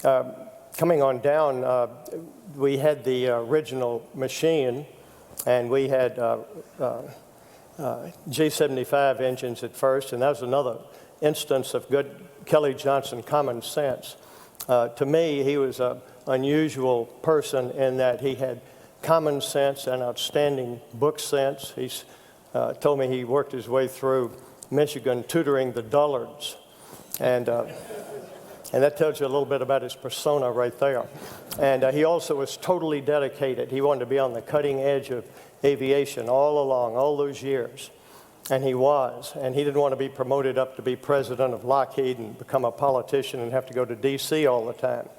coming on down, we had the original machine, and we had G75 engines at first, and that was another instance of good Kelly Johnson common sense. To me, he was an unusual person in that he had common sense and outstanding book sense. He's told me he worked his way through Michigan tutoring the dullards, and that tells you a little bit about his persona right there. And he also was totally dedicated. He wanted to be on the cutting edge of aviation all along, all those years. And he was. And he didn't want to be promoted up to be president of Lockheed and become a politician and have to go to D.C. all the time.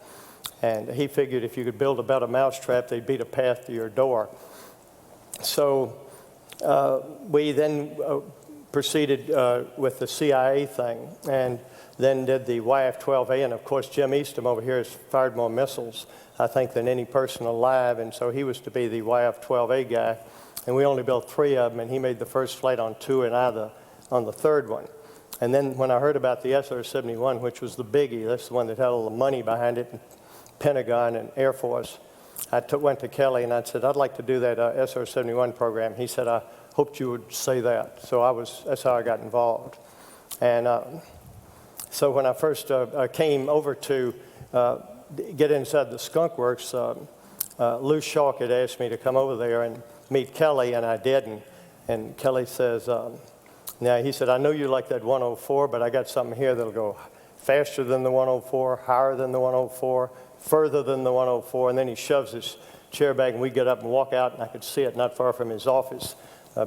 And he figured if you could build a better mousetrap, they'd beat a path to your door. So we then proceeded with the CIA thing, and then did the YF-12A, and of course Jim Eastham over here has fired more missiles, I think, than any person alive, and so he was to be the YF-12A guy, and we only built 3 of them, and he made the first flight on 2 and I on the 3rd one. And then when I heard about the SR-71, which was the biggie, that's the one that had all the money behind it, Pentagon and Air Force, I went to Kelly and I said, I'd like to do that SR-71 program. He said, I hoped you would say that. So that's how I got involved. And so when I first came over to get inside the Skunk Works, Lou Schalk had asked me to come over there and meet Kelly, and I did. And Kelly says, now he said, I know you like that 104, but I got something here that'll go faster than the 104, higher than the 104, further than the 104. And then he shoves his chair back, and we get up and walk out, and I could see it not far from his office,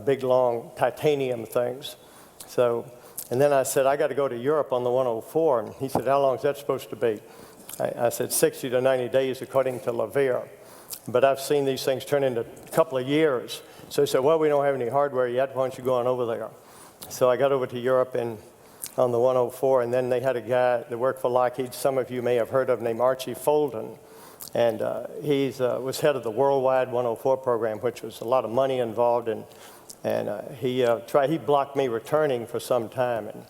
big, long titanium things. So, and then I said, I got to go to Europe on the 104. And he said, how long is that supposed to be? I said, 60 to 90 days, according to LaVere. But I've seen these things turn into a couple of years. So he said, well, we don't have any hardware yet. Why don't you go on over there? So I got over to Europe on the 104, and then they had a guy that worked for Lockheed, some of you may have heard of, named Archie Folden. And he was head of the worldwide 104 program, which was a lot of money involved. And he blocked me returning for some time. And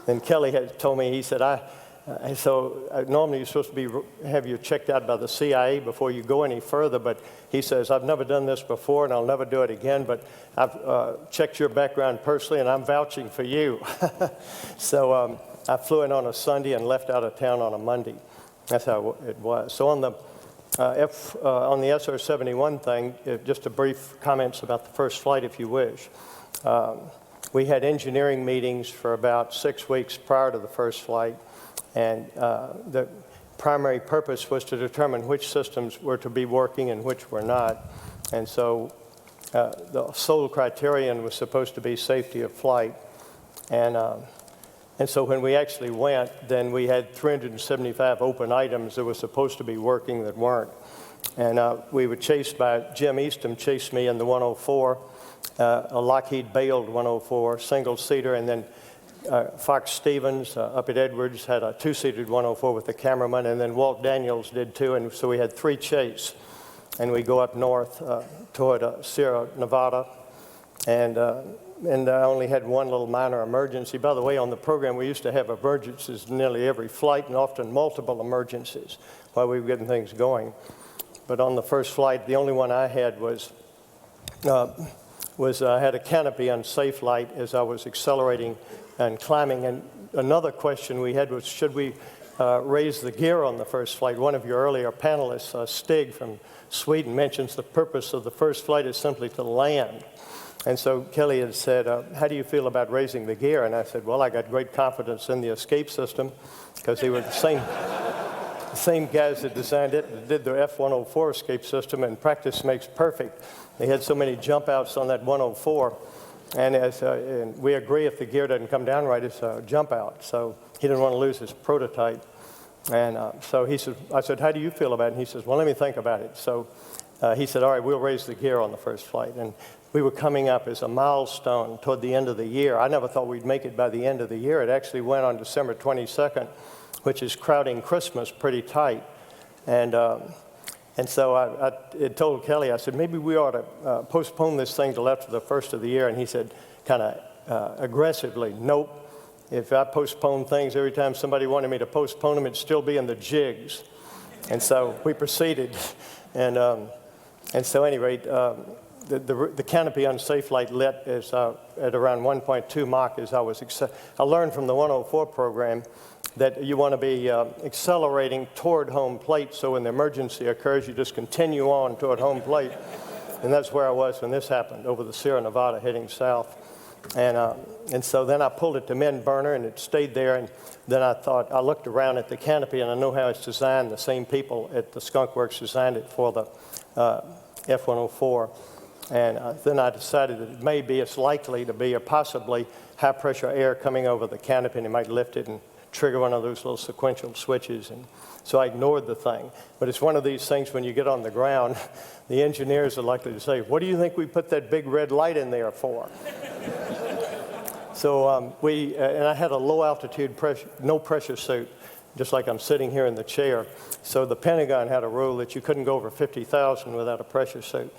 then Kelly had told me, he said, normally you're supposed to have you checked out by the CIA before you go any further, but he says, I've never done this before and I'll never do it again, but I've checked your background personally and I'm vouching for you. So I flew in on a Sunday and left out of town on a Monday. That's how it was. So on the SR-71 thing, just a brief comments about the first flight, if you wish. We had engineering meetings for about 6 weeks prior to the first flight, and the primary purpose was to determine which systems were to be working and which were not. And so the sole criterion was supposed to be safety of flight. And so when we actually went, then we had 375 open items that were supposed to be working that weren't. And we were chased by Jim Eastham, chased me in the 104, a Lockheed bailed 104, single-seater, and then Fox Stevens up at Edwards had a 2-seated 104 with the cameraman, and then Walt Daniels did too, and so we had 3 chase. And we go up north toward Sierra Nevada, and I only had one little minor emergency. By the way, on the program, we used to have emergencies nearly every flight and often multiple emergencies while we were getting things going. But on the first flight, the only one I had was I had a canopy unsafe light as I was accelerating and climbing. And another question we had was, should we raise the gear on the first flight? One of your earlier panelists, Stig from Sweden, mentions the purpose of the first flight is simply to land. And so Kelly had said, how do you feel about raising the gear? And I said, well, I got great confidence in the escape system, because they were the same guys that designed it that did the F-104 escape system, and practice makes perfect. They had so many jump outs on that 104, and we agree if the gear doesn't come down right, it's a jump out. So he didn't want to lose his prototype. And so I said, how do you feel about it? And he says, well, let me think about it. So he said, all right, we'll raise the gear on the first flight. And we were coming up as a milestone toward the end of the year. I never thought we'd make it by the end of the year. It actually went on December 22nd, which is crowding Christmas pretty tight. And so I told Kelly, I said, maybe we ought to postpone this thing till after the first of the year. And he said, kind of aggressively, nope. If I postpone things every time somebody wanted me to postpone them, it'd still be in the jigs. And so we proceeded. And so at any rate, the canopy unsafe light lit is at around 1.2 Mach as I learned from the 104 program that you want to be accelerating toward home plate, so when the emergency occurs, you just continue on toward home plate. And that's where I was when this happened, over the Sierra Nevada heading south. And so then I pulled it to mid burner, and it stayed there. And then I looked around at the canopy, and I know how it's designed. The same people at the Skunk Works designed it for the F-104. And then I decided that it's likely to be a possibly high pressure air coming over the canopy, and it might lift it and trigger one of those little sequential switches. And so I ignored the thing. But it's one of these things when you get on the ground, the engineers are likely to say, what do you think we put that big red light in there for? So and I had a low altitude no pressure suit, just like I'm sitting here in the chair. So the Pentagon had a rule that you couldn't go over 50,000 without a pressure suit.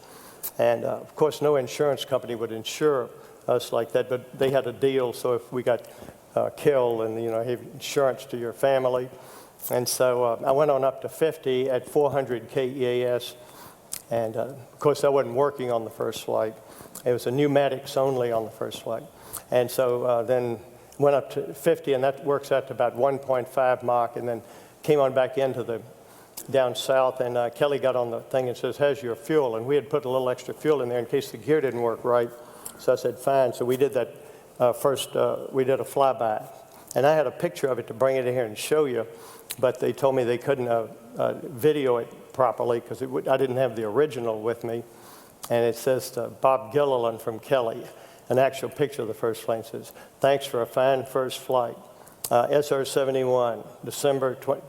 And of course, no insurance company would insure us like that, but they had a deal, so if we got killed and, have insurance to your family. And so I went on up to 50 at 400 KEAS, and of course, that wasn't working on the first flight. It was a pneumatics only on the first flight. And so then went up to 50, and that works out to about 1.5 Mach, and then came on back into down south, and Kelly got on the thing and says, how's your fuel? And we had put a little extra fuel in there in case the gear didn't work right. So I said, fine. So we did that we did a flyby. And I had a picture of it to bring it in here and show you, but they told me they couldn't video it properly because I didn't have the original with me. And it says to Bob Gilliland from Kelly, an actual picture of the first flight. Says, thanks for a fine first flight. SR-71,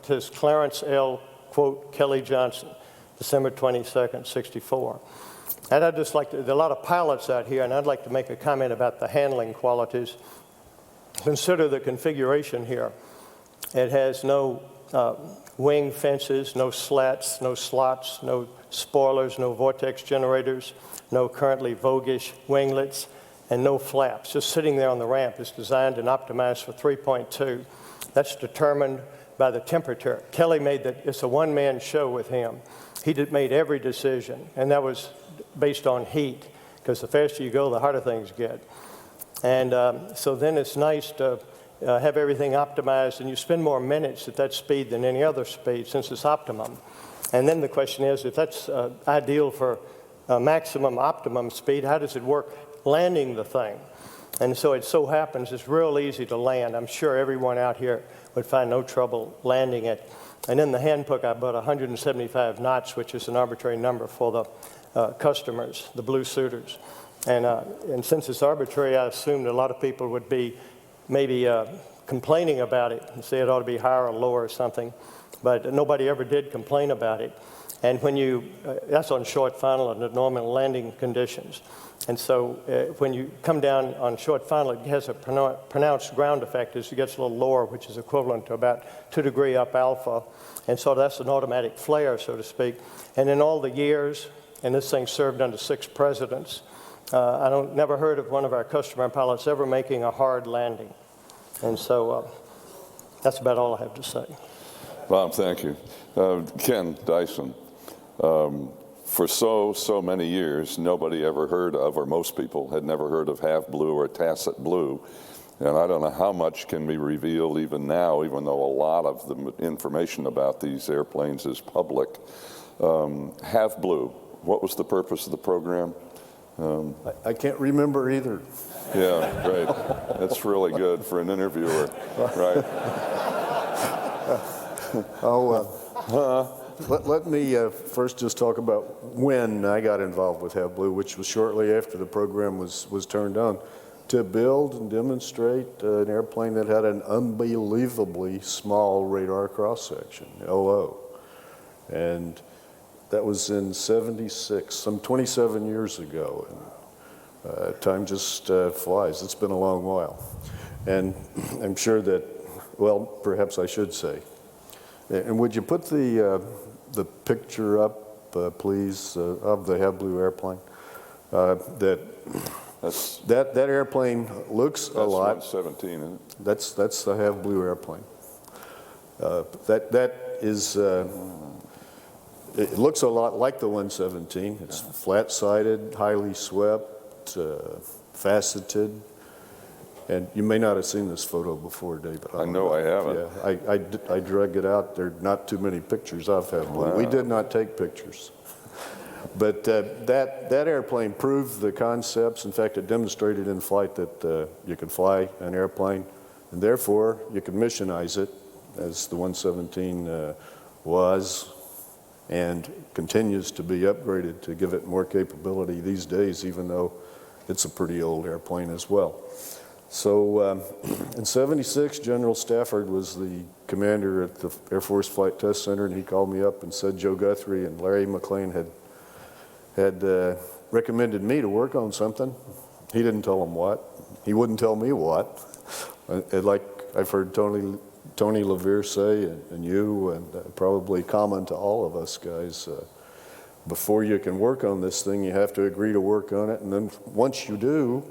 to Clarence L., quote, Kelly Johnson, December 22nd, 64. And I'd just like to, there are a lot of pilots out here, and I'd like to make a comment about the handling qualities. Consider the configuration here. It has no wing fences, no slats, no slots, no spoilers, no vortex generators, no currently voguish winglets, and no flaps. Just sitting there on the ramp. It's designed and optimized for 3.2. That's determined by the temperature. Kelly made that, it's a one-man show with him. He made every decision, and that was based on heat, because the faster you go, the harder things get. And so then it's nice to have everything optimized, and you spend more minutes at that speed than any other speed since it's optimum. And then the question is, if that's ideal for maximum optimum speed, how does it work landing the thing? And so it so happens it's real easy to land. I'm sure everyone out here would find no trouble landing it. And in the handbook, I put 175 knots, which is an arbitrary number for the customers, the blue suiters. And since it's arbitrary, I assumed a lot of people would be maybe complaining about it and say it ought to be higher or lower or something. But nobody ever did complain about it. And when that's on short final under normal landing conditions. And so when you come down on short final, it has a pronounced ground effect as it gets a little lower, which is equivalent to about 2 degree up alpha. And so that's an automatic flare, so to speak. And in all the years, and this thing served under 6 presidents, never heard of one of our customer pilots ever making a hard landing. And so that's about all I have to say. Bob, thank you. Ken Dyson, for so many years, nobody ever heard of, or most people had never heard of Have Blue or Tacit Blue. And I don't know how much can be revealed even now, even though a lot of the information about these airplanes is public. Have Blue, what was the purpose of the program? I can't remember either. Yeah, great. That's really good for an interviewer, right? Let me first just talk about when I got involved with Have Blue, which was shortly after the program was turned on, to build and demonstrate an airplane that had an unbelievably small radar cross-section, LO. And that was in '76, some 27 years ago. And time just flies. It's been a long while. And I'm sure that, well, perhaps I should say. And would you put the picture up, please, of the Have Blue airplane? That airplane looks a lot. That's 117, isn't it? That's the Have Blue airplane. That is it looks a lot like the 117. It's flat-sided, highly swept, faceted. And you may not have seen this photo before, David. I know I haven't. Yeah, I drug it out. There are not too many pictures of Have Blue. Wow. We did not take pictures. But that airplane proved the concepts. In fact, it demonstrated in flight that you could fly an airplane, and therefore you could missionize it, as the 117 was and continues to be upgraded to give it more capability these days, even though it's a pretty old airplane as well. So in '76, General Stafford was the commander at the Air Force Flight Test Center, and he called me up and said Joe Guthrie and Larry McLean had recommended me to work on something. He didn't tell them what. He wouldn't tell me what. And like I've heard Tony LaVere say, and you, and probably common to all of us guys, before you can work on this thing, you have to agree to work on it. And then once you do,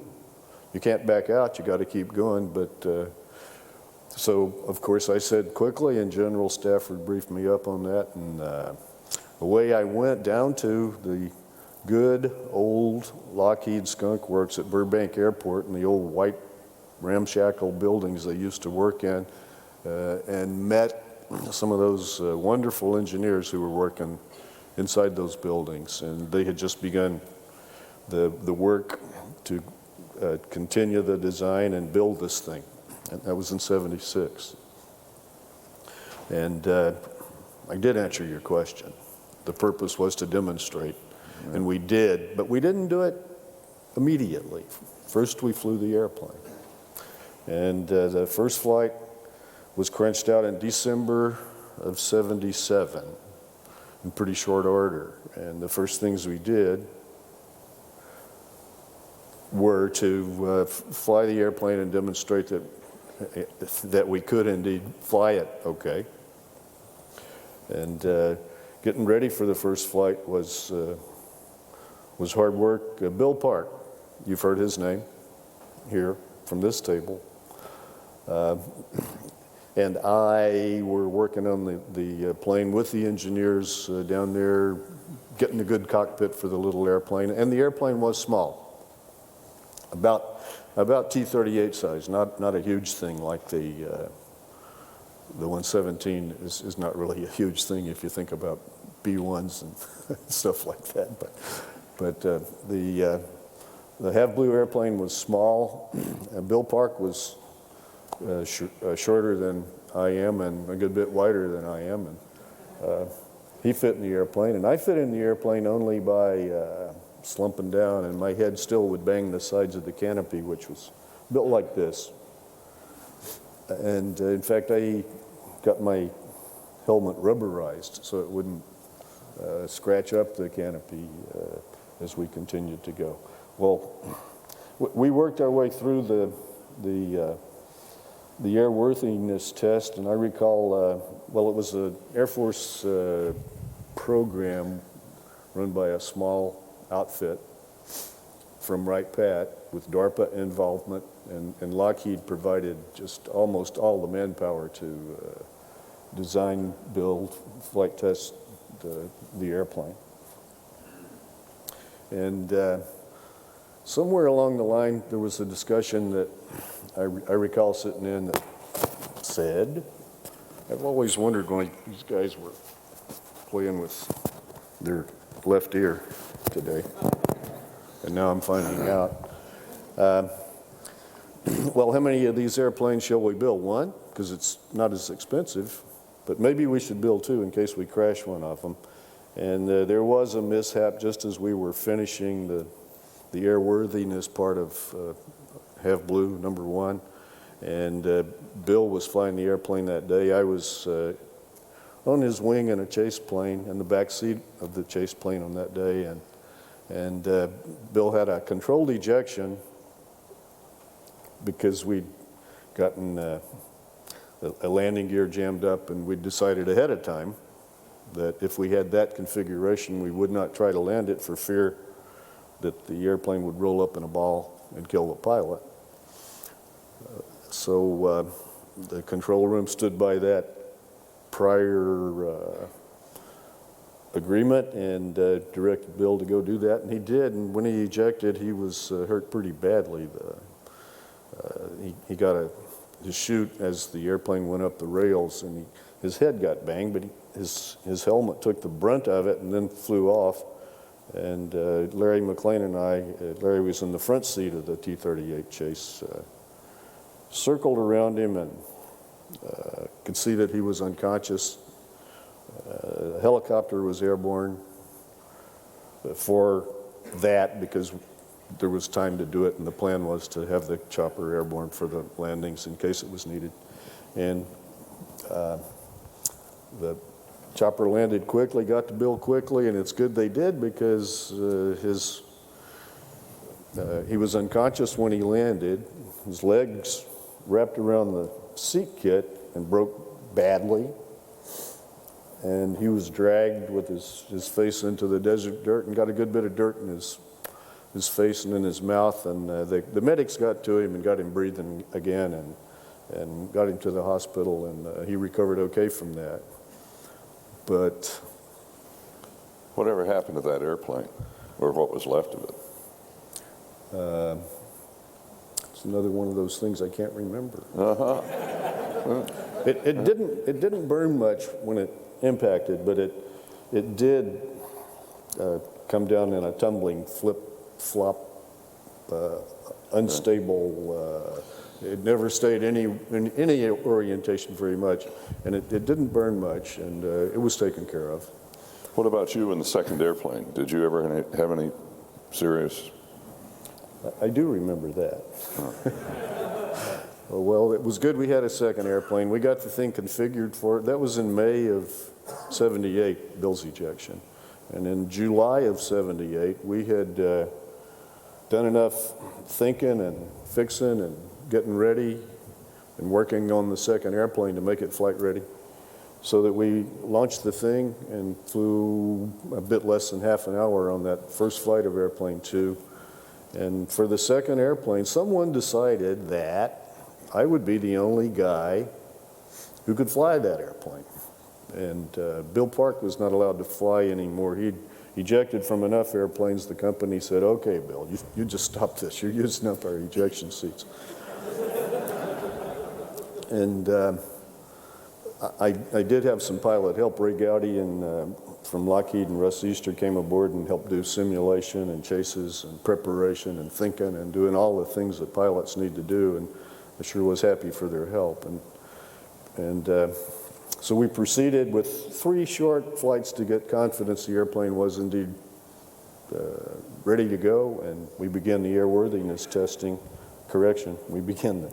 you can't back out. You got to keep going. But so, of course, I said quickly, and General Stafford briefed me up on that. And away I went down to the good old Lockheed Skunk Works at Burbank Airport in the old white ramshackle buildings they used to work in, and met some of those wonderful engineers who were working inside those buildings. And they had just begun the work to continue the design and build this thing. And that was in '76. And I did answer your question. The purpose was to demonstrate, and we did, but we didn't do it immediately. First, we flew the airplane. And the first flight was crunched out in December of '77 in pretty short order. And the first things we did were to fly the airplane and demonstrate that we could indeed fly it okay. And getting ready for the first flight was hard work. Bill Park, you've heard his name here from this table. And I were working on the plane with the engineers down there, getting a good cockpit for the little airplane. And the airplane was small, about T-38 size, not a huge thing like the 117 is not really a huge thing if you think about B-1s and stuff like that. But the Have Blue airplane was small. Bill Park was shorter than I am and a good bit wider than I am. And he fit in the airplane, and I fit in the airplane only by slumping down, and my head still would bang the sides of the canopy, which was built like this. And in fact, I got my helmet rubberized so it wouldn't scratch up the canopy as we continued to go. Well, we worked our way through the airworthiness test, and I recall, well, it was an Air Force program run by a small outfit from Wright Pat with DARPA involvement, and Lockheed provided just almost all the manpower to design, build, flight test the airplane. And somewhere along the line, there was a discussion that I recall sitting in that said, I've always wondered when these guys were playing with their left ear today, and now I'm finding out. Well, how many of these airplanes shall we build? One, because it's not as expensive, but maybe we should build two in case we crash one of them. And there was a mishap just as we were finishing the airworthiness part of Have Blue, #1. And Bill was flying the airplane that day. I was on his wing in a chase plane, in the back seat of the chase plane on that day. And Bill had a controlled ejection because we'd gotten a landing gear jammed up, and we decided ahead of time that if we had that configuration, we would not try to land it for fear that the airplane would roll up in a ball and kill the pilot. So the control room stood by that prior agreement and directed Bill to go do that, and he did. And when he ejected, he was hurt pretty badly. He got his chute as the airplane went up the rails, and his head got banged, but his helmet took the brunt of it and then flew off. And Larry McLean and Larry was in the front seat of the T-38 chase, circled around him and could see that he was unconscious. The helicopter was airborne for that because there was time to do it, and the plan was to have the chopper airborne for the landings in case it was needed. And the chopper landed quickly, got to Bill quickly, and it's good they did because he was unconscious when he landed. His legs wrapped around the seat kit and broke badly. And he was dragged with his face into the desert dirt and got a good bit of dirt in his face and in his mouth. And the medics got to him and got him breathing again and got him to the hospital, and he recovered okay from that. But Whatever happened to that airplane, or what was left of it? it's another one of those things I can't remember. Uh-huh. It didn't burn much when it impacted, but it did come down in a tumbling flip-flop, unstable. It never stayed in any orientation very much, and it didn't burn much, and it was taken care of. What about you in the second airplane? Did you ever have any serious? I do remember that. Well, it was good we had a second airplane. We got the thing configured for it. That was in May of '78, Bill's ejection. And in July of '78, we had done enough thinking and fixing and getting ready and working on the second airplane to make it flight ready, so that we launched the thing and flew a bit less than half an hour on that first flight of Airplane 2. And for the second airplane, someone decided that I would be the only guy who could fly that airplane. And Bill Park was not allowed to fly anymore. He'd ejected from enough airplanes. The company said, "Okay, Bill, you just stop this. You're using up our ejection seats." And I did have some pilot help. Ray Gowdy from Lockheed and Russ Easter came aboard and helped do simulation and chases and preparation and thinking and doing all the things that pilots need to do. And I sure was happy for their help. And so we proceeded with 3 short flights to get confidence the airplane was indeed ready to go, and we began the airworthiness testing. We began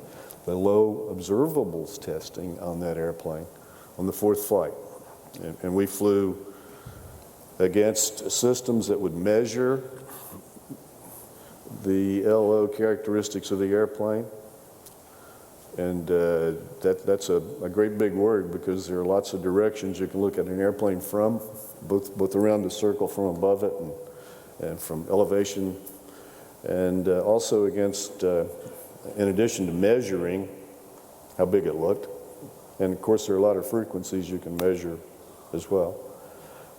the low observables testing on that airplane on the 4th flight. And we flew against systems that would measure the LO characteristics of the airplane. And that's a great big word, because there are lots of directions you can look at an airplane from, both around the circle from above it and from elevation, and also against, in addition to measuring how big it looked, and of course there are a lot of frequencies you can measure as well.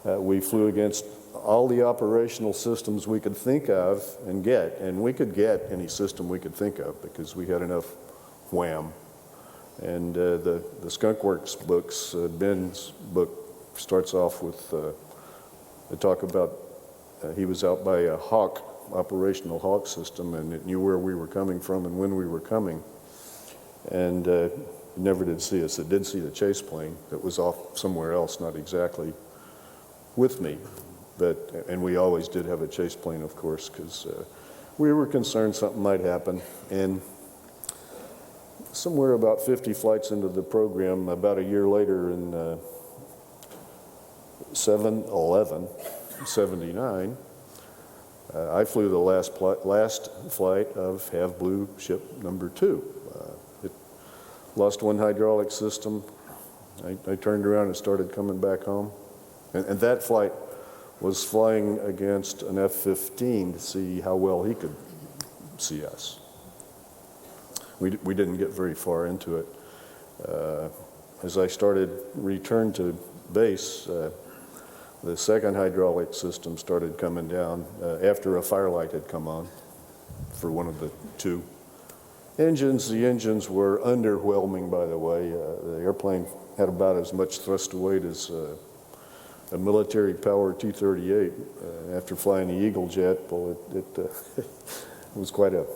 We flew against all the operational systems we could think of and get, and we could get any system we could think of because we had enough wham. And the Skunk Works books, Ben's book starts off with they talk about he was out by a operational Hawk system, and it knew where we were coming from and when we were coming. And it never did see us. It did see the chase plane that was off somewhere else, not exactly with me. And we always did have a chase plane, of course, because we were concerned something might happen. And somewhere about 50 flights into the program, about a year later in 7/11/79, I flew the last flight of Have Blue ship number 2. It lost one hydraulic system. I turned around and started coming back home. And that flight was flying against an F-15 to see how well he could see us. We didn't get very far into it. As I started return to base, The second hydraulic system started coming down after a firelight had come on for one of the two engines. The engines were underwhelming, by the way. The airplane had about as much thrust to weight as a military power T-38. After flying the Eagle jet, well, it was quite a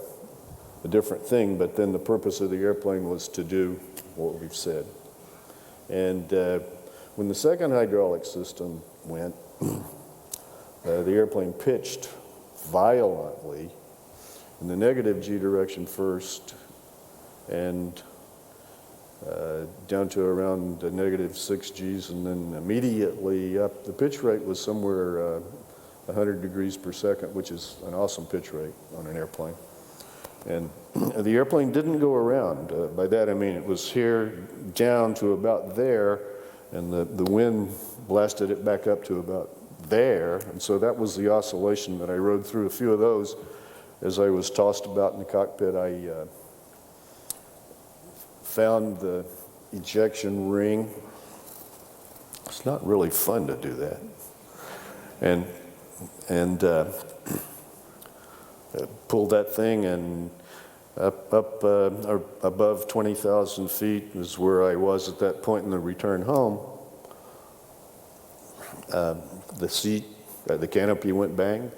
different thing, but then the purpose of the airplane was to do what we've said. And when the second hydraulic system went, the airplane pitched violently in the negative G direction first, and down to around the negative 6 Gs, and then immediately up. The pitch rate was somewhere 100 degrees per second, which is an awesome pitch rate on an airplane. And the airplane didn't go around. By that I mean it was here down to about there, and the wind blasted it back up to about there. And so that was the oscillation that I rode through. A few of those as I was tossed about in the cockpit. I found the ejection ring. It's not really fun to do that. And pulled that thing, and up above 20,000 feet is where I was at that point in the return home. The seat, the canopy went bang,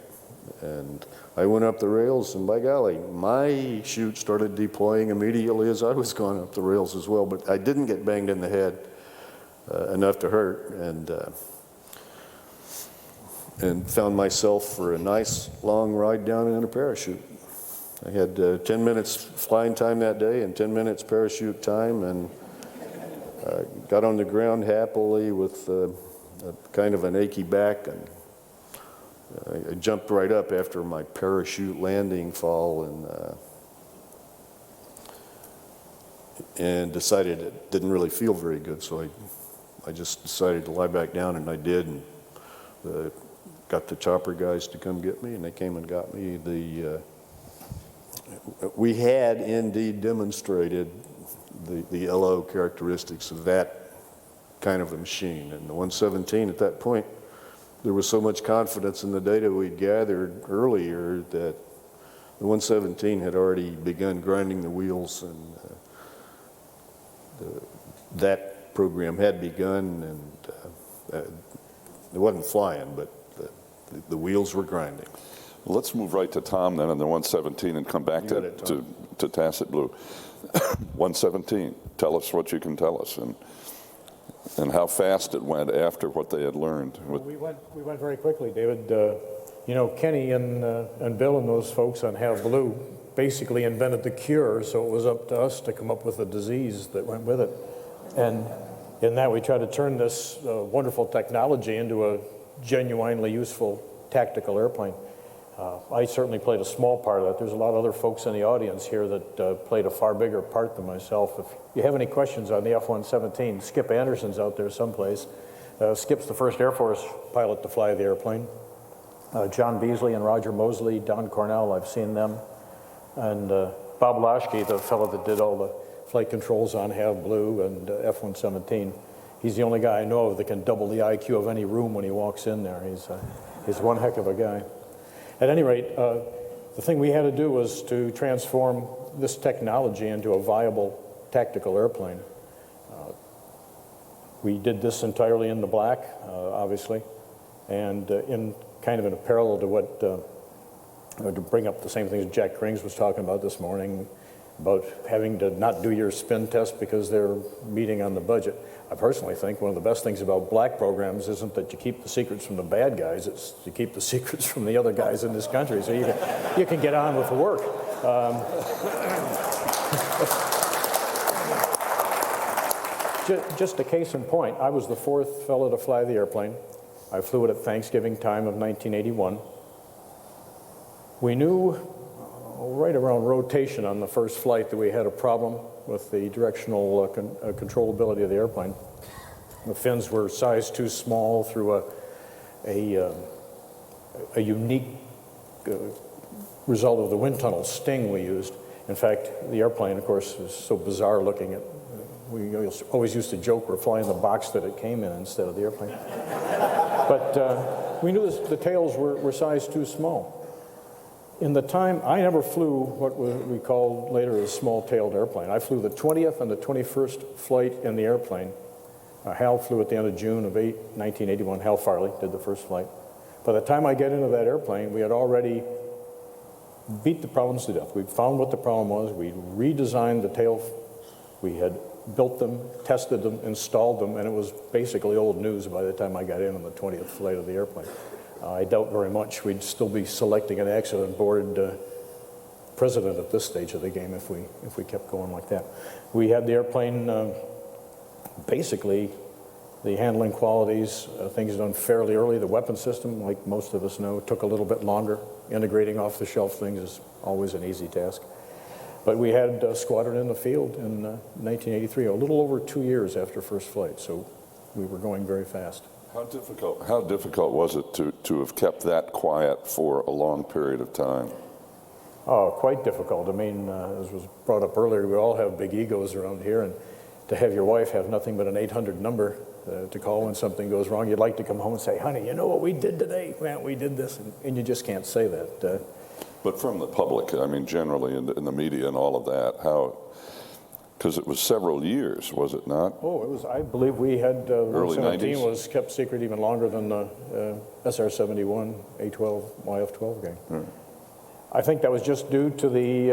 and I went up the rails, and by golly, my chute started deploying immediately as I was going up the rails as well, but I didn't get banged in the head enough to hurt, and found myself for a nice long ride down in a parachute. I had 10 minutes flying time that day and 10 minutes parachute time, and got on the ground happily with kind of an achy back, and I jumped right up after my parachute landing fall, and decided it didn't really feel very good, so I just decided to lie back down, and I did, and got the chopper guys to come get me, and they came and got me. We had indeed demonstrated the LO characteristics of that kind of a machine. And the 117 at that point, there was so much confidence in the data we'd gathered earlier that the 117 had already begun grinding the wheels, and that program had begun, and it wasn't flying, but the wheels were grinding. Well, let's move right to Tom then on the 117 and come back to Tacit Blue. 117, tell us what you can tell us, and how fast it went after what they had learned. We went very quickly, David. You know, Kenny and Bill and those folks on Have Blue basically invented the cure, so it was up to us to come up with a disease that went with it. And in that, we tried to turn this wonderful technology into a genuinely useful tactical airplane. I certainly played a small part of that. There's a lot of other folks in the audience here that played a far bigger part than myself. If you have any questions on the F-117, Skip Anderson's out there someplace. Skip's the first Air Force pilot to fly the airplane. John Beasley and Roger Mosley, Don Cornell, I've seen them. And Bob Loschke, the fellow that did all the flight controls on Have Blue and F-117. He's the only guy I know of that can double the IQ of any room when he walks in there. He's one heck of a guy. At any rate, the thing we had to do was to transform this technology into a viable tactical airplane. We did this entirely in the black, obviously, and in a parallel to what, to bring up the same things Jack Krings was talking about this morning, about having to not do your spin test because they're meeting on the budget. I personally think one of the best things about black programs isn't that you keep the secrets from the bad guys, it's you keep the secrets from the other guys in this country, so you can get on with the work. Just a case in point, I was the fourth fellow to fly the airplane. I flew it at Thanksgiving time of 1981. We knew right around rotation on the first flight that we had a problem with the directional controllability of the airplane. The fins were sized too small through a unique result of the wind tunnel sting we used. In fact, the airplane, of course, is so bizarre looking. We always used to joke we're flying the box that it came in instead of the airplane. But we knew the tails were sized too small. In the time, I never flew what we called later a small-tailed airplane. I flew the 20th and the 21st flight in the airplane. Hal flew at the end of June of 1981. Hal Farley did the first flight. By the time I get into that airplane, we had already beat the problems to death. We found what the problem was. We redesigned the tail. We had built them, tested them, installed them, and it was basically old news by the time I got in on the 20th flight of the airplane. I doubt very much we'd still be selecting an accident-board president at this stage of the game if we kept going like that. We had the airplane, basically, the handling qualities, things done fairly early. The weapon system, like most of us know, took a little bit longer. Integrating off-the-shelf things is always an easy task. But we had a squadron in the field in 1983, a little over 2 years after first flight, so we were going very fast. How difficult was it to have kept that quiet for a long period of time? Oh, quite difficult. I mean, as was brought up earlier, we all have big egos around here, and to have your wife have nothing but an 800 number to call when something goes wrong, you'd like to come home and say, honey, you know what we did today? Man, we did this, and you just can't say that. But from the public, I mean, generally in the media and all of that, how, because it was several years, was it not? Oh, it was, I believe we had, Early 117 90s? was kept secret even longer than the SR-71, A-12, YF-12 game. I think that was just due to the,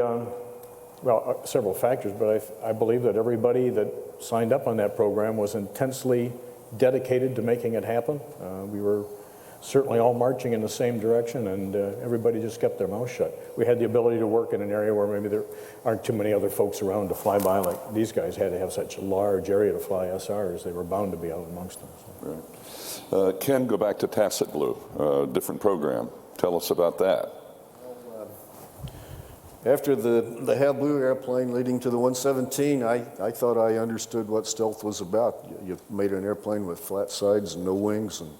several factors, but I believe that everybody that signed up on that program was intensely dedicated to making it happen. We were certainly all marching in the same direction, and everybody just kept their mouth shut. We had the ability to work in an area where maybe there aren't too many other folks around to fly by. Like these guys had to have such a large area to fly SRs. They were bound to be out amongst them. So. Right. Ken, go back to Tacit Blue, different program. Tell us about that. After the Have Blue airplane leading to the 117, I thought I understood what stealth was about. You made an airplane with flat sides and no wings and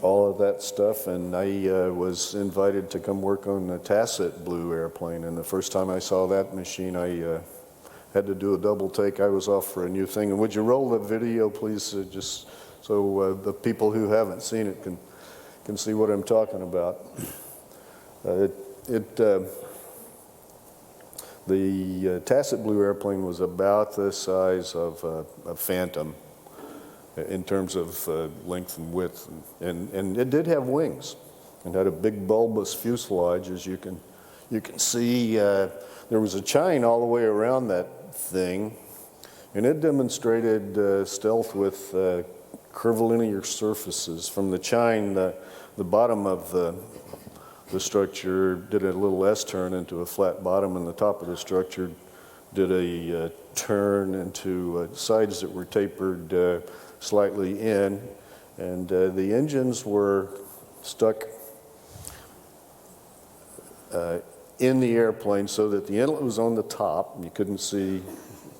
all of that stuff, and I was invited to come work on the Tacit Blue airplane, and the first time I saw that machine, I had to do a double take. I was off for a new thing. And would you roll the video, please, just so the people who haven't seen it can see what I'm talking about. The Tacit Blue airplane was about the size of a Phantom in terms of length and width, and it did have wings and had a big bulbous fuselage. As you can see, there was a chine all the way around that thing, and it demonstrated stealth with curvilinear surfaces. From the chine, the bottom of the structure did a little S-turn into a flat bottom, and the top of the structure did a turn into sides that were tapered slightly in, and the engines were stuck in the airplane so that the inlet was on the top. You couldn't see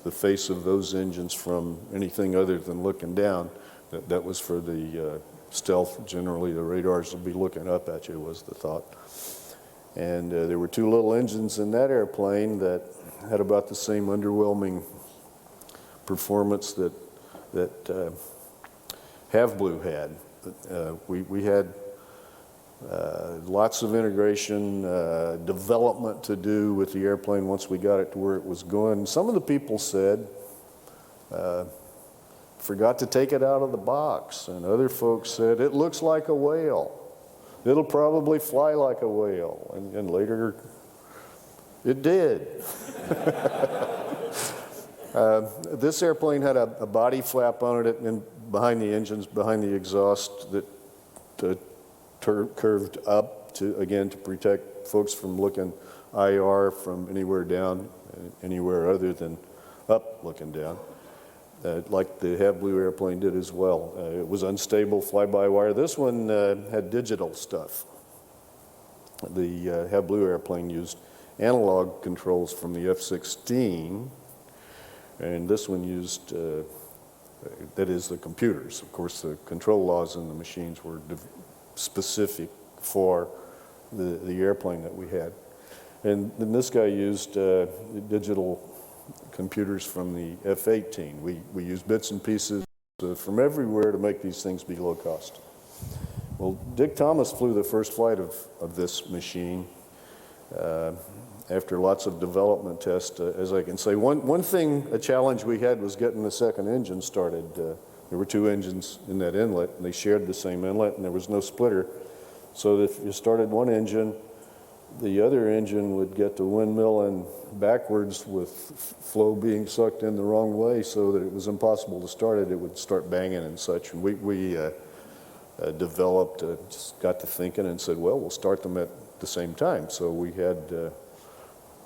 the face of those engines from anything other than looking down. That was for the stealth. Generally, the radars would be looking up at you, was the thought. And there were two little engines in that airplane that had about the same underwhelming performance that Have Blue had. We had lots of integration, development to do with the airplane once we got it to where it was going. Some of the people said, forgot to take it out of the box, and other folks said, it looks like a whale. It'll probably fly like a whale, and later it did. This airplane had a body flap on it and behind the engines, behind the exhaust, that curved up to protect folks from looking IR from anywhere down, anywhere other than up looking down, like the Have Blue airplane did as well. It was unstable fly-by-wire. This one had digital stuff. The Have Blue airplane used analog controls from the F-16, and this one used, that is, the computers. Of course, the control laws in the machines were specific for the airplane that we had. And then this guy used digital computers from the F-18. We used bits and pieces from everywhere to make these things be low cost. Well, Dick Thomas flew the first flight of this machine after lots of development tests, as I can say. One thing, a challenge we had was getting the second engine started. There were two engines in that inlet, and they shared the same inlet, and there was no splitter. So if you started one engine, the other engine would get to windmilling backwards with flow being sucked in the wrong way, so that it was impossible to start it. It would start banging and such. And we developed, just got to thinking and said, well, we'll start them at the same time. So we had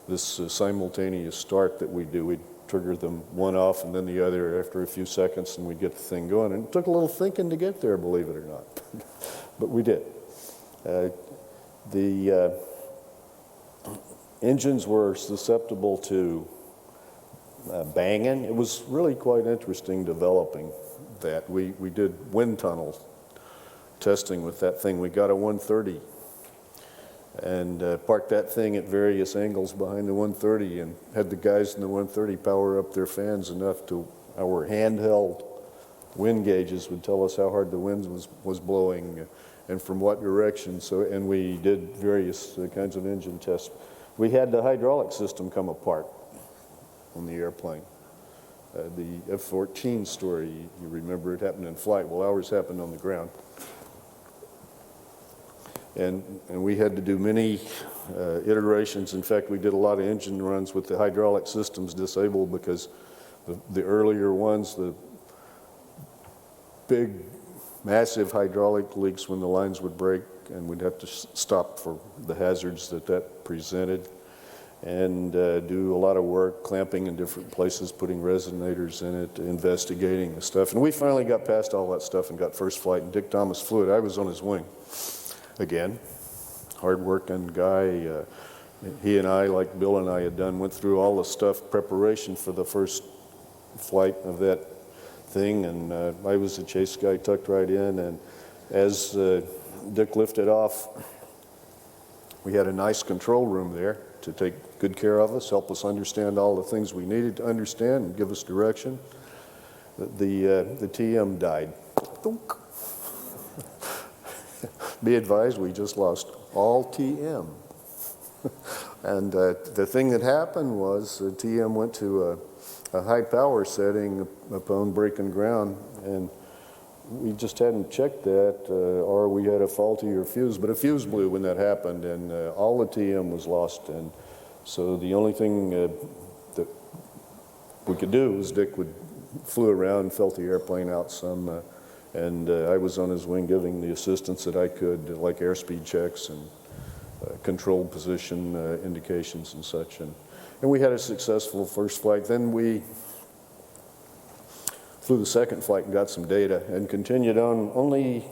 this simultaneous start that we do. We'd trigger them one off and then the other after a few seconds, and we'd get the thing going. And it took a little thinking to get there, believe it or not. But we did. The engines were susceptible to banging. It was really quite interesting developing that. We did wind tunnel testing with that thing. We got a 130 and parked that thing at various angles behind the 130 and had the guys in the 130 power up their fans enough to our handheld wind gauges would tell us how hard the wind was blowing and from what direction. So, and we did various kinds of engine tests. We had the hydraulic system come apart on the airplane. The F-14 story, you remember, it happened in flight. Well, ours happened on the ground. And we had to do many iterations. In fact, we did a lot of engine runs with the hydraulic systems disabled because the earlier ones, the big, massive hydraulic leaks when the lines would break, and we'd have to stop for the hazards that presented, and do a lot of work clamping in different places, putting resonators in it, investigating the stuff. And we finally got past all that stuff and got first flight, and Dick Thomas flew it. I was on his wing. Again, hard-working guy. He and I, like Bill and I had done, went through all the stuff, preparation for the first flight of that thing, and I was the chase guy, tucked right in, and as Dick lifted off, we had a nice control room there to take good care of us, help us understand all the things we needed to understand and give us direction. The TM died. Be advised, we just lost all TM. And the thing that happened was the TM went to a high power setting upon breaking ground, and we just hadn't checked that, or we had a faulty fuse, but a fuse blew when that happened, and all the TM was lost. And so the only thing that we could do was Dick flew around, felt the airplane out some, and I was on his wing giving the assistance that I could, like airspeed checks and controlled position indications and such. And we had a successful first flight. Then we flew the second flight and got some data and continued on only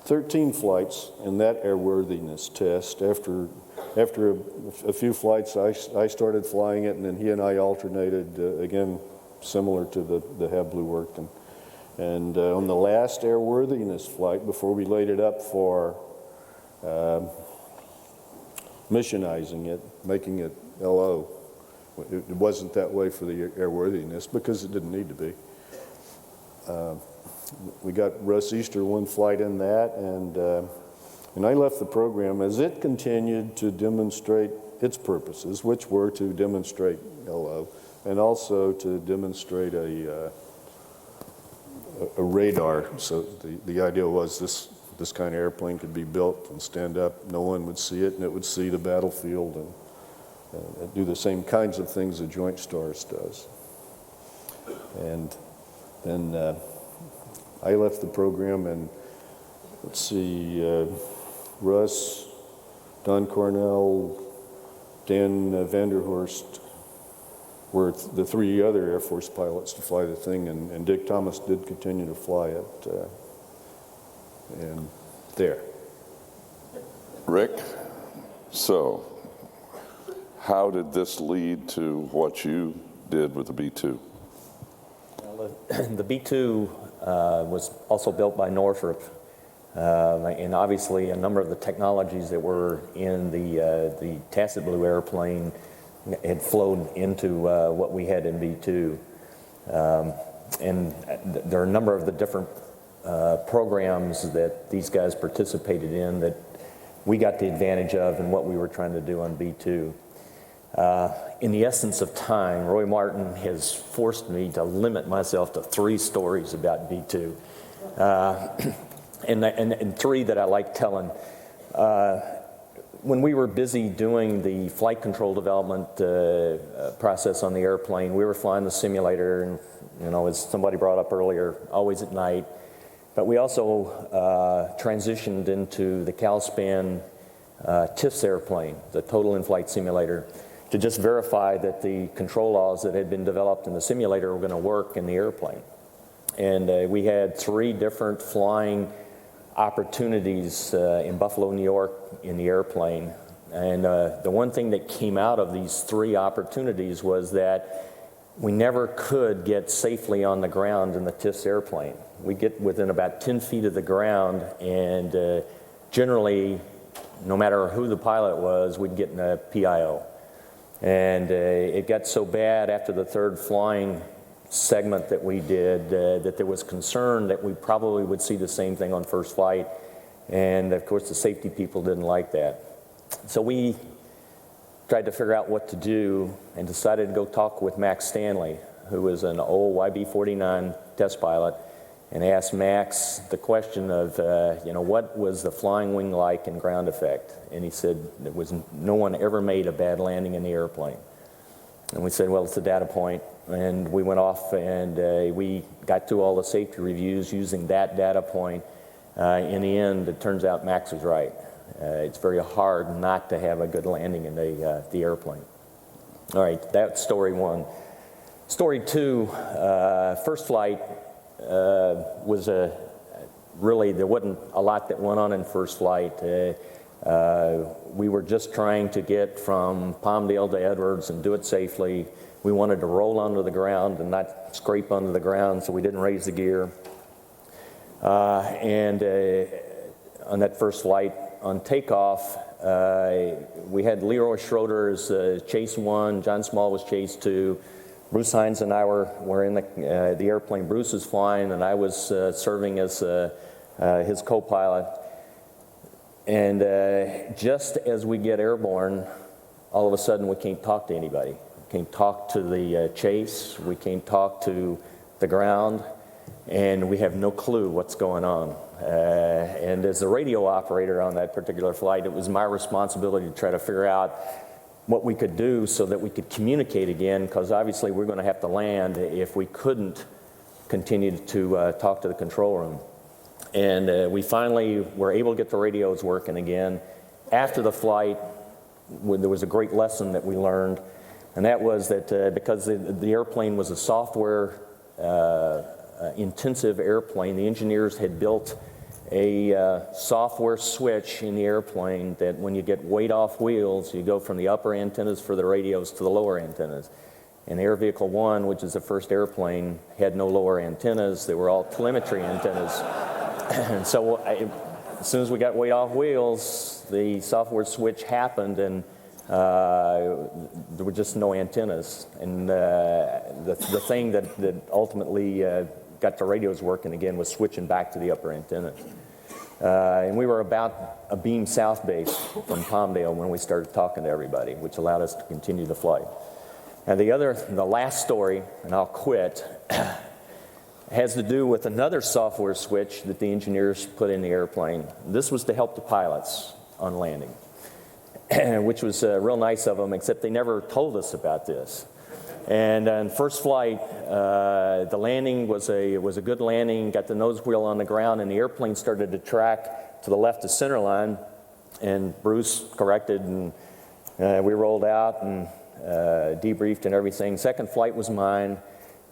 13 flights in that airworthiness test. After a few flights, I started flying it, and then he and I alternated, again, similar to the Have Blue work. And on the last airworthiness flight, before we laid it up for missionizing it, making it LO, it wasn't that way for the airworthiness because it didn't need to be. We got Russ Easter one flight in that, and I left the program as it continued to demonstrate its purposes, which were to demonstrate LO and also to demonstrate a radar. So the idea was this kind of airplane could be built and stand up. No one would see it, and it would see the battlefield and do the same kinds of things a Joint Stars does. And then I left the program, and let's see, Russ, Don Cornell, Dan Vanderhorst were the three other Air Force pilots to fly the thing, and Dick Thomas did continue to fly it. And there. Rick, so how did this lead to what you did with the B-2? Well, the B-2 was also built by Northrop, and obviously a number of the technologies that were in the Tacit Blue airplane had flowed into what we had in B-2. there are a number of the different programs that these guys participated in that we got the advantage of in what we were trying to do on B-2. In the essence of time, Roy Martin has forced me to limit myself to 3 stories about B-2, and 3 that I like telling. When we were busy doing the flight control development process on the airplane, we were flying the simulator, and as somebody brought up earlier, always at night. But we also transitioned into the CalSpan TIFS airplane, the total in-flight simulator, to just verify that the control laws that had been developed in the simulator were going to work in the airplane. And we had 3 different flying opportunities in Buffalo, New York, in the airplane. And the one thing that came out of these 3 opportunities was that we never could get safely on the ground in the TIFS airplane. We get within about 10 feet of the ground, and generally, no matter who the pilot was, we'd get in a PIO. And it got so bad after the 3rd flying segment that we did that there was concern that we probably would see the same thing on first flight. And of course, the safety people didn't like that. So we tried to figure out what to do and decided to go talk with Max Stanley, who was an old YB-49 test pilot, and asked Max the question of, what was the flying wing like in ground effect? And he said no one ever made a bad landing in the airplane. And we said, well, it's a data point. And we went off and we got through all the safety reviews using that data point. In the end, it turns out Max was right. It's very hard not to have a good landing in the airplane. All right, that's story 1. Story 2, first flight was really, there wasn't a lot that went on in first flight. We were just trying to get from Palmdale to Edwards and do it safely. We wanted to roll onto the ground and not scrape onto the ground, so we didn't raise the gear. And on that first flight, on takeoff, we had Leroy Schroeder as Chase 1, John Small was Chase 2. Bruce Hines and I were in the airplane. Bruce was flying, and I was serving as his co-pilot. And just as we get airborne, all of a sudden we can't talk to anybody. We can't talk to the chase. We can't talk to the ground. And we have no clue what's going on. And as the radio operator on that particular flight, it was my responsibility to try to figure out what we could do so that we could communicate again, because obviously we're going to have to land if we couldn't continue to talk to the control room. And we finally were able to get the radios working again. After the flight, there was a great lesson that we learned, and that was that because the airplane was a software intensive airplane, the engineers had built a software switch in the airplane that when you get weight off wheels, you go from the upper antennas for the radios to the lower antennas. And Air Vehicle 1, which is the first airplane, had no lower antennas. They were all telemetry antennas. And so as soon as we got weight off wheels, the software switch happened, and there were just no antennas. And the thing that ultimately got the radios working again was switching back to the upper antennas. And we were about a beam south base from Palmdale when we started talking to everybody, which allowed us to continue the flight. And the last story, and I'll quit, has to do with another software switch that the engineers put in the airplane. This was to help the pilots on landing, which was real nice of them, except they never told us about this. And on first flight, the landing was a good landing, got the nose wheel on the ground, and the airplane started to track to the left of center line, and Bruce corrected, and we rolled out and debriefed and everything. Second flight was mine.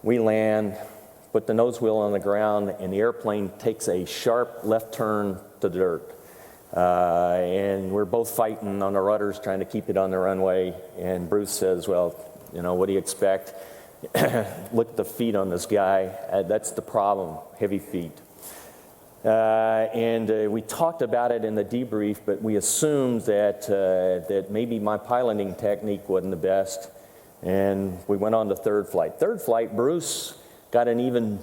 We land, put the nose wheel on the ground, and the airplane takes a sharp left turn to the dirt. And we're both fighting on the rudders, trying to keep it on the runway, and Bruce says, well, what do you expect? Look at the feet on this guy. That's the problem, heavy feet. And we talked about it in the debrief, but we assumed that maybe my piloting technique wasn't the best, and we went on to third flight. Third flight, Bruce got an even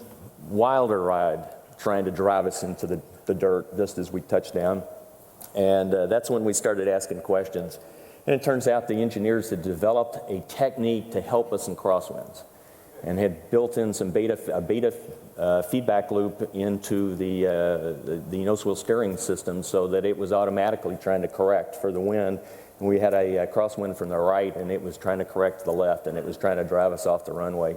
wilder ride trying to drive us into the dirt just as we touched down. And that's when we started asking questions. And it turns out the engineers had developed a technique to help us in crosswinds and had built in some beta feedback loop into the nose wheel steering system so that it was automatically trying to correct for the wind. And we had a crosswind from the right, and it was trying to correct to the left, and it was trying to drive us off the runway.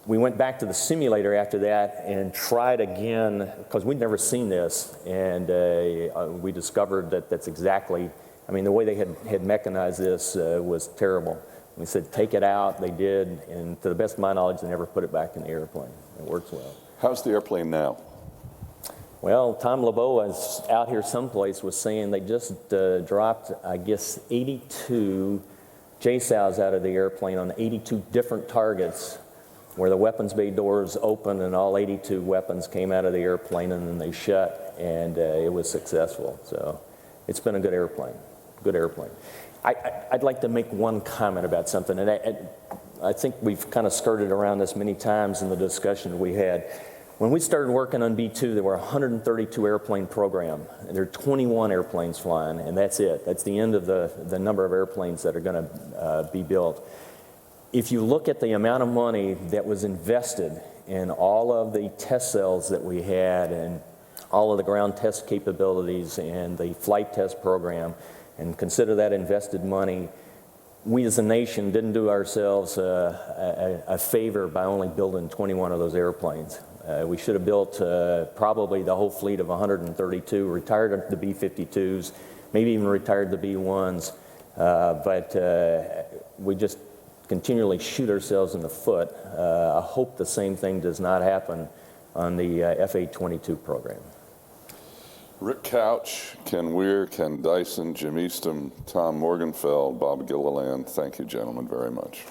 We went back to the simulator after that and tried again, because we'd never seen this, and we discovered that that's exactly, I mean, the way they had mechanized this was terrible. We said, take it out. They did, and to the best of my knowledge, they never put it back in the airplane. It works well. How's the airplane now? Well, Tom LeBeau is out here someplace was saying they just dropped, I guess, 82 JSOWs out of the airplane on 82 different targets where the weapons bay doors opened and all 82 weapons came out of the airplane and then they shut, and it was successful. So it's been a good airplane, good airplane. I'd like to make one comment about something, and I think we've kind of skirted around this many times in the discussion we had. When we started working on B-2, there were 132 airplane program. There are 21 airplanes flying, and that's it. That's the end of the number of airplanes that are going to be built. If you look at the amount of money that was invested in all of the test cells that we had and all of the ground test capabilities and the flight test program, and consider that invested money, we as a nation didn't do ourselves a favor by only building 21 of those airplanes. We should have built probably the whole fleet of 132, retired the B-52s, maybe even retired the B-1s, but we just continually shoot ourselves in the foot. I hope the same thing does not happen on the F-822 program. Rick Couch, Ken Weir, Ken Dyson, Jim Easton, Tom Morgenfeld, Bob Gilliland, thank you, gentlemen, very much.